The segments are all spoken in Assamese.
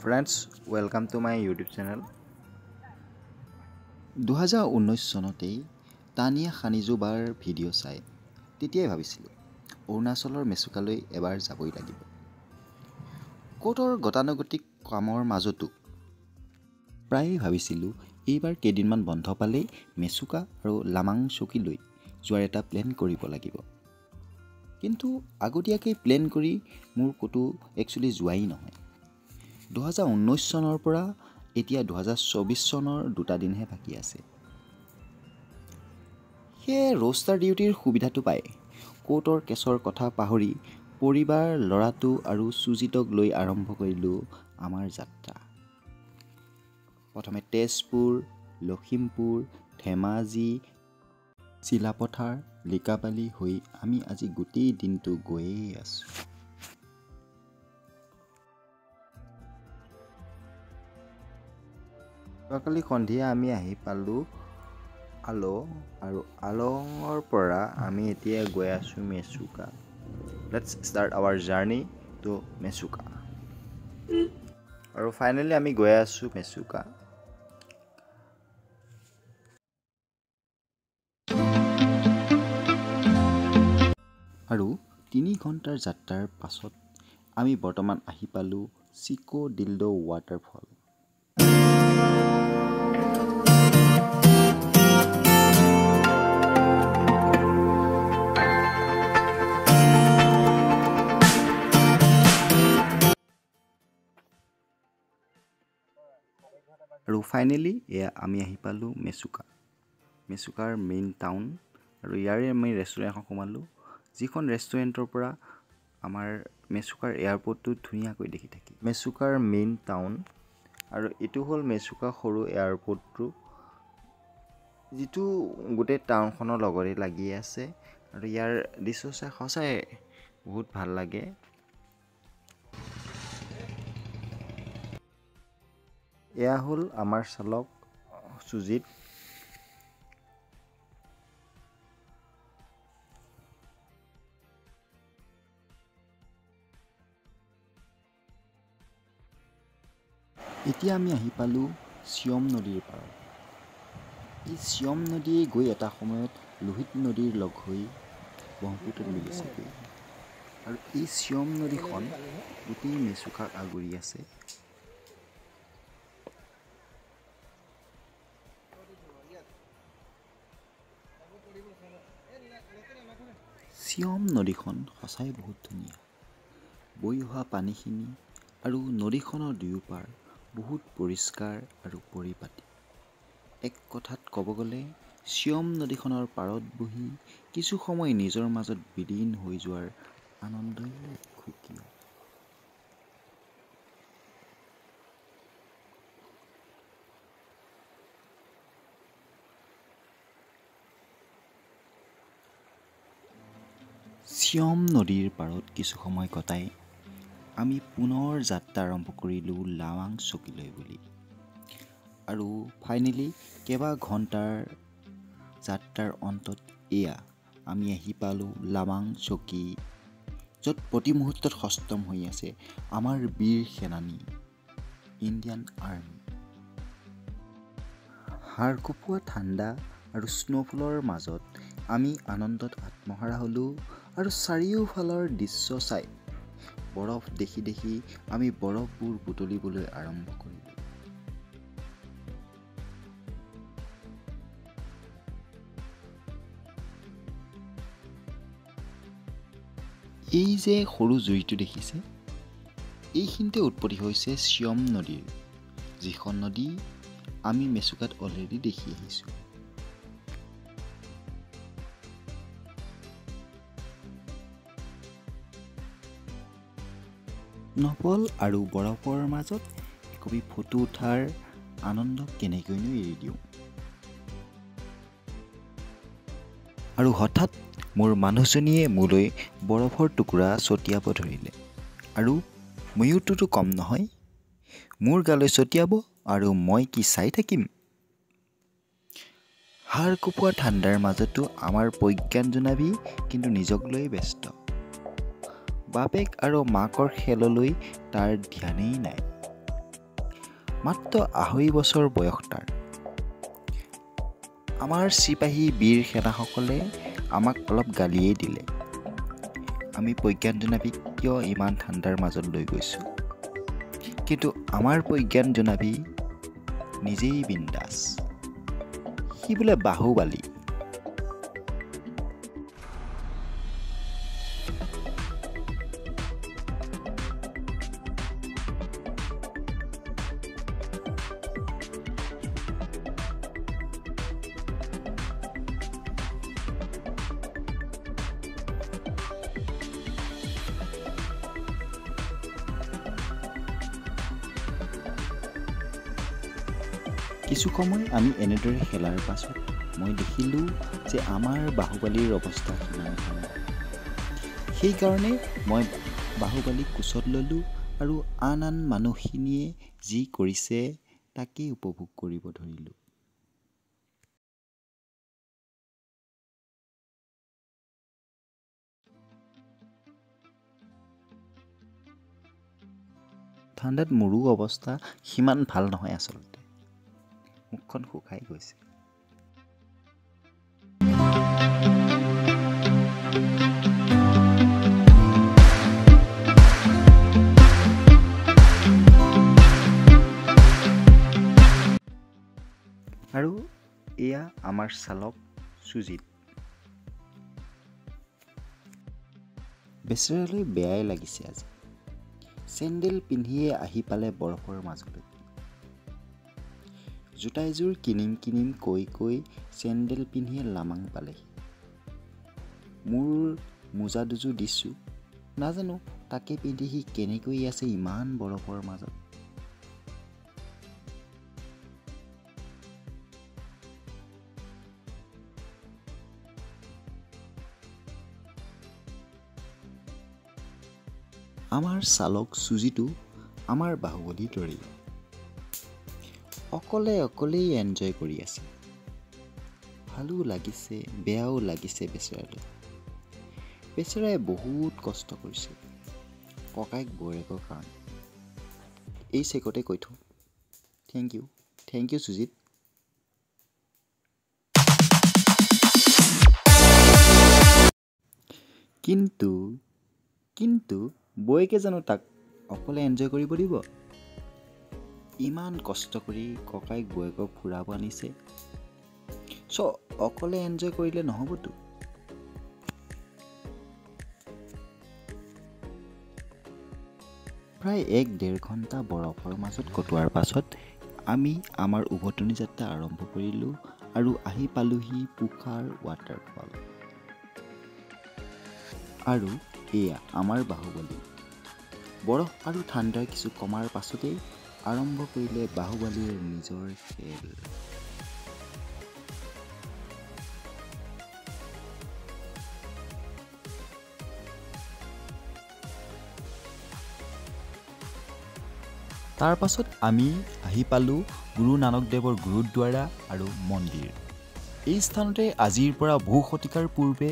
Friends, welcome to my YouTube channel. 2019 চনতেই তানিয়া খানিজোবাৰ ভিডিঅ' চাই তেতিয়াই ভাবিছিলোঁ অৰুণাচলৰ মেচুকালৈ এবাৰ যাবই লাগিব। কোটৰ গতানুগতিক কামৰ মাজতো প্ৰায় ভাবিছিলোঁ এইবাৰ কেইদিনমান বন্ধ পালেই মেচুকা আৰু লামাং চকীলৈ যোৱাৰ এটা প্লেন কৰিব লাগিব। কিন্তু আগতীয়াকৈ প্লেন কৰি মোৰ ক'তো একচুৱেলি যোৱাই নহয়। 2019 চনৰ পৰা এতিয়া 2024 চনৰ 2টা দিনহে বাকী আছে। সেয়ে ৰোষ্টাৰ ডিউটিৰ সুবিধাটো পাই কোৰ্টৰ কেছৰ কথা পাহৰি পৰিবাৰ ল'ৰাটো আৰু সুজিতক লৈ আৰম্ভ কৰিলোঁ আমাৰ যাত্ৰা। প্ৰথমে তেজপুৰ, লখিমপুৰ, ধেমাজি, চিলাপথাৰ, লিকাবালি হৈ আমি আজি গোটেই দিনটো গৈয়ে আছোঁ। যোৱাকালি সন্ধিয়া আমি আহি পালোঁ আলং আৰু আলঙৰ পৰা আমি এতিয়া গৈ আছোঁ Mechuka. Let's start our journey to Mechuka. আৰু ফাইনেলি আমি গৈ আছোঁ মেচুকা। আৰু 3 ঘণ্টাৰ যাত্ৰাৰ পাছত আমি বৰ্তমান আহি পালোঁ চিকো ডিল্ডো ৱাটাৰফল। আৰু ফাইনেলি এয়া আমি আহি পালোঁ মেচুকা, মেচুকাৰ মেইন টাউন। আৰু ইয়াৰে আমি ৰেষ্টুৰেণ্ট এখন সোমালোঁ, যিখন ৰেষ্টুৰেণ্টৰ পৰা আমাৰ মেচুকাৰ এয়াৰপৰ্টটো ধুনীয়াকৈ দেখি থাকি। মেচুকাৰ মেইন টাউন আৰু এইটো হ'ল মেচুকা সৰু এয়াৰপৰ্টটো, যিটো গোটেই টাউনখনৰ লগতে লাগি আছে। আৰু ইয়াৰ দৃশ্য চাই সঁচাই বহুত ভাল লাগে। এয়া হ'ল আমাৰ চালক সুজিত। এতিয়া আমি আহি পালোঁ চিয়ম নদীৰ পাৰত। এই চিয়ম নদীয়ে গৈ এটা সময়ত লোহিত নদীৰ লগ হৈ ব্ৰহ্মপুত্ৰত মিলিছেগৈ। আৰু এই চিয়ম নদীখন গোটেই মেচুকাক আগুৰি আছে। চিয়ম নদীখন সঁচাই বহুত ধুনীয়া। বৈ অহা পানীখিনি আৰু নদীখনৰ দুয়োপাৰ বহুত পৰিষ্কাৰ আৰু পৰিপাটি। এক কথাত ক'ব গ'লে চিয়ম নদীখনৰ পাৰত বহি কিছু সময় নিজৰ মাজত বিলীন হৈ যোৱাৰ আনন্দই সুকীয়া। চিয়ম নদীৰ পাৰত কিছু সময় কটাই আমি পুনৰ যাত্ৰা আৰম্ভ কৰিলোঁ লাৱাং চকীলৈ বুলি। আৰু ফাইনেলি কেইবা ঘণ্টাৰ যাত্ৰাৰ অন্তত এয়া আমি আহি পালোঁ লাৱাং চকী, য'ত প্ৰতি মুহূৰ্তত সষ্টম হৈ আছে আমাৰ বীৰ সেনানী ইণ্ডিয়ান আৰ্মি। হাড় কঁপোৱা ঠাণ্ডা আৰু স্ন'ফলৰ মাজত আমি আনন্দত আত্মহাৰা হ'লোঁ। আৰু চাৰিওফালৰ দৃশ্য চাই বৰফ দেখি দেখি আমি বৰফবোৰ বুটলিবলৈ আৰম্ভ কৰিলোঁ। এই যে সৰু জুইটো দেখিছে, এইখিনিতে উৎপত্তি হৈছে চিয়ম নদীৰ, যিখন নদী আমি মেচুকাত অলৰেডি দেখি আহিছোঁ। নপল আৰু বৰফৰ মাজত একপি ফটো উঠাৰ আনন্দ কেনেকৈনো এৰি দিওঁ। আৰু হঠাৎ মোৰ মানুহজনীয়ে মোলৈ বৰফৰ টুকুৰা ছটিয়াব ধৰিলে। আৰু ময়োতো কম নহয়, মোৰ গালৈ ছটিয়াব আৰু মই কি চাই থাকিম। হাড় কঁপোৱা ঠাণ্ডাৰ মাজতো আমাৰ প্ৰজ্ঞান জোনাবী কিন্তু নিজক লৈ ব্যস্ত। বাপেক আৰু মাকৰ খেললৈ তাৰ ধ্যানেই নাই। মাত্ৰ ২.৫ বছৰ বয়স তাৰ। আমাৰ চিপাহী বীৰ সেনাসকলে আমাক অলপ গালিয়েই দিলে। আমি প্ৰজ্ঞান জনাবি কিয় ইমান ঠাণ্ডাৰ মাজত লৈ গৈছোঁ। কিন্তু আমাৰ প্ৰজ্ঞান জনাবি নিজেই বিন্দাস। সি বোলে বাহুবালী। কিছু সময় আমি এনেদৰে খেলাৰ পাছত মই দেখিলোঁ যে আমাৰ বাহুবালীৰ অৱস্থা সিমান ভাল নহয়। সেইকাৰণে মই বাহুবালীক কোচত ল'লোঁ আৰু আন মানুহখিনিয়ে যি কৰিছে তাকেই উপভোগ কৰিব ধৰিলোঁ। ঠাণ্ডাত মোৰো অৱস্থা সিমান ভাল নহয় আচলতে। মুখখন শুকাই গৈছে। আৰু এয়া আমাৰ চালক সুজিত। বেচেৰালৈ বেয়াই লাগিছে আজি। চেণ্ডেল পিন্ধিয়ে আহি পালে বৰফৰ মাজলৈ। জোতা এযোৰ কিনিম কৈ চেণ্ডেল পিন্ধিয়ে লামাং পালেহি। মোৰ মোজা দুযোৰ দিছোঁ, নাজানো তাকে পিন্ধি সি কেনেকৈ আছে ইমান বৰফৰ মাজত। আমাৰ চালক সুজিতো আমাৰ বাহুবলীৰ দৰেই অকলেই এনজয় কৰি আছে। ভালো লাগিছে বেয়াও লাগিছে বেচেৰালৈ। বেচেৰাই বহুত কষ্ট কৰিছে ককাইক বৌৰেকৰ কাৰণে। এই চেকতে কৈ থওঁ থেংক ইউ সুজিত। কিন্তু বৌয়েকে জানো তাক অকলে এনজয় কৰিব দিব? ইমান কষ্ট কৰি ককাইক বৌয়েকক ফুৰাব আনিছে, অকলে এনজয় কৰিলে নহ'বতো। প্ৰায় ১-১.৫ ঘণ্টা বৰফৰ মাজত কটোৱাৰ পাছত আমি আমাৰ উভতনি যাত্ৰা আৰম্ভ কৰিলোঁ আৰু আহি পালোহি পুকাৰ ৱাটাৰফল। আৰু এয়া আমাৰ বাহুবলী। বৰফ আৰু ঠাণ্ডাৰ কিছু কমাৰ পাছতেই আৰম্ভ কৰিলে বাহুবলীৰ নিজৰ খেল। তাৰ পাছত আমি আহি পালোঁ গুৰু নানক দেৱৰ গুৰুদ্বাৰা আৰু মন্দিৰ। এই স্থানতে আজিৰ পৰা বহু শতিকাৰ পূৰ্বে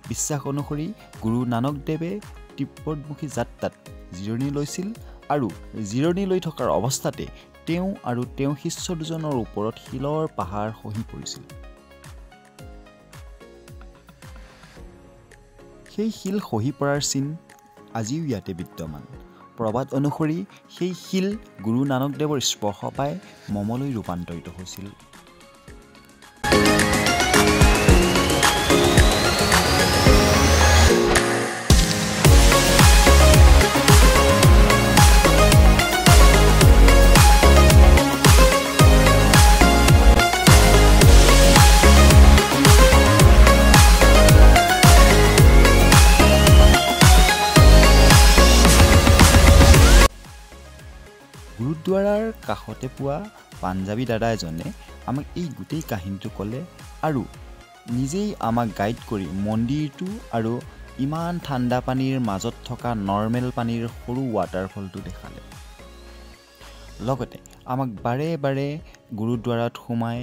বিশ্বাস অনুসৰি গুৰু নানক দেৱে তিব্বতমুখী যাত্ৰাত জিৰণি লৈছিল আৰু জিৰণি লৈ থকাৰ অৱস্থাতে তেওঁ আৰু তেওঁৰ শিষ্য দুজনৰ ওপৰত শিলৰ পাহাৰ খহি পৰিছিল। সেই শিল খহি পৰাৰ চিন আজিও ইয়াতে বিদ্যমান। প্ৰবাদ অনুসৰি সেই শিল গুৰু নানক দেৱৰ স্পৰ্শ পাই মমলৈ ৰূপান্তৰিত হৈছিল। গুৰুদ্বাৰাৰ কাষতে পোৱা পাঞ্জাবী দাদা এজনে আমাক এই গোটেই কাহিনীটো ক'লে আৰু নিজেই আমাক গাইড কৰি মন্দিৰটো আৰু ইমান ঠাণ্ডা পানীৰ মাজত থকা নৰ্মেল পানীৰ সৰু ৱাটাৰফলটো দেখালে। লগতে আমাক বাৰে বাৰে গুৰুদ্বাৰাত সোমাই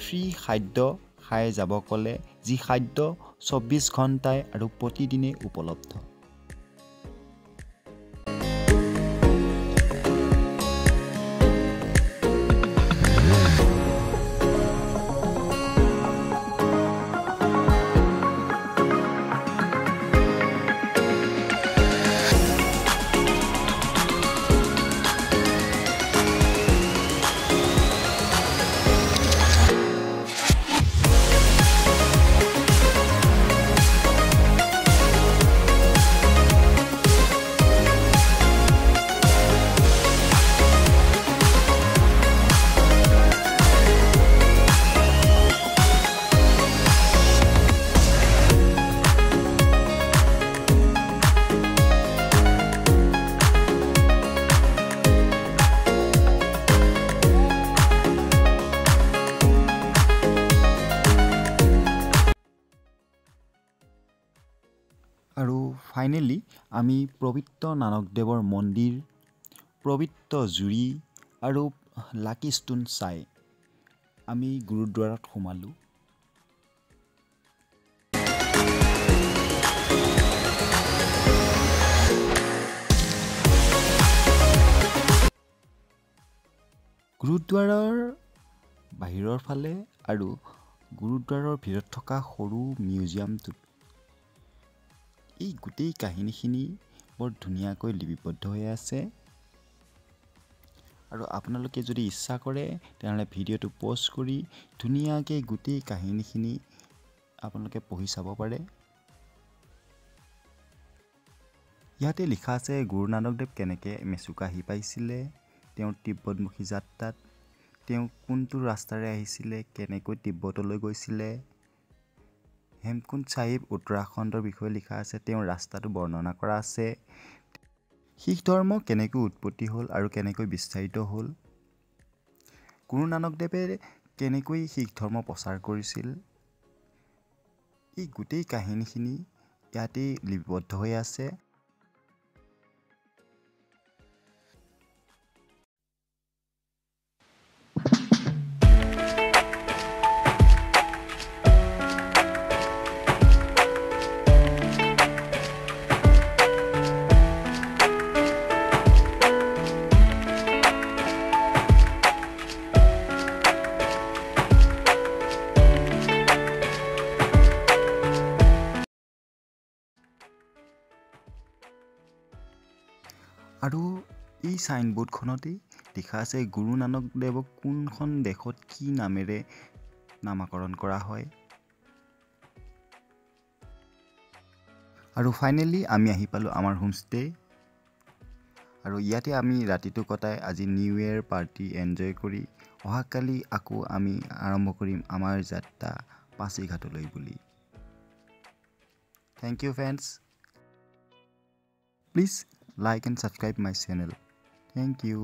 ফ্ৰী খাদ্য খাই যাব ক'লে, যি খাদ্য ২৪ ঘণ্টাই আৰু প্ৰতিদিনে উপলব্ধ। ফাইনেলি আমি পবিত্ৰ নানকদেৱৰ মন্দিৰ, পবিত্ৰ জুৰি আৰু লাকি ষ্টোন চাই আমি গুৰুদ্বাৰত সোমালোঁ। গুৰুদ্বাৰৰ বাহিৰৰ ফালে আৰু গুৰুদ্বাৰৰ ভিতৰত থকা সৰু মিউজিয়ামটোত এই গোটেই কাহিনীখিনি বৰ ধুনীয়াকৈ লিপিবদ্ধ হৈ আছে। আৰু আপোনালোকে যদি ইচ্ছা কৰে তেনেহ'লে ভিডিঅ'টো পজ কৰি ধুনীয়াকৈ গোটেই কাহিনীখিনি আপোনালোকে পঢ়ি চাব পাৰে। ইয়াতে লিখা আছে গুৰু নানকদেৱ কেনেকৈ মেচুকা আহি পাইছিলে, তেওঁৰ তিব্বতমুখী যাত্ৰাত তেওঁ কোনটো ৰাস্তাৰে আহিছিলে, কেনেকৈ তিব্বতলৈ গৈছিলে। হেমকুণ্ড চাহিব উত্তৰাখণ্ডৰ বিষয়ে লিখা আছে, তেওঁৰ ৰাস্তাটো বৰ্ণনা কৰা আছে। শিখ ধৰ্ম কেনেকৈ উৎপত্তি হ'ল আৰু কেনেকৈ বিস্তাৰিত হ'ল, গুৰু নানকদেৱে কেনেকৈ শিখ ধৰ্ম প্ৰচাৰ কৰিছিল, এই গোটেই কাহিনীখিনি ইয়াতেই লিপিবদ্ধ হৈ আছে। আৰু এই চাইনবোৰ্ডখনতেই লিখা আছে গুৰু নানকদেৱক কোনখন দেশত কি নামেৰে নামাকৰণ কৰা হয়। আৰু ফাইনেলি আমি আহি পালোঁ আমাৰ হোমষ্টে। আৰু ইয়াতে আমি ৰাতিটো কটাই আজি নিউ ইয়েৰ পাৰ্টি এনজয় কৰি অহাকালি আকৌ আমি আৰম্ভ কৰিম আমাৰ যাত্ৰা পাছিঘাটলৈ বুলি। Thank you friends. Please like and subscribe my channel. Thank you.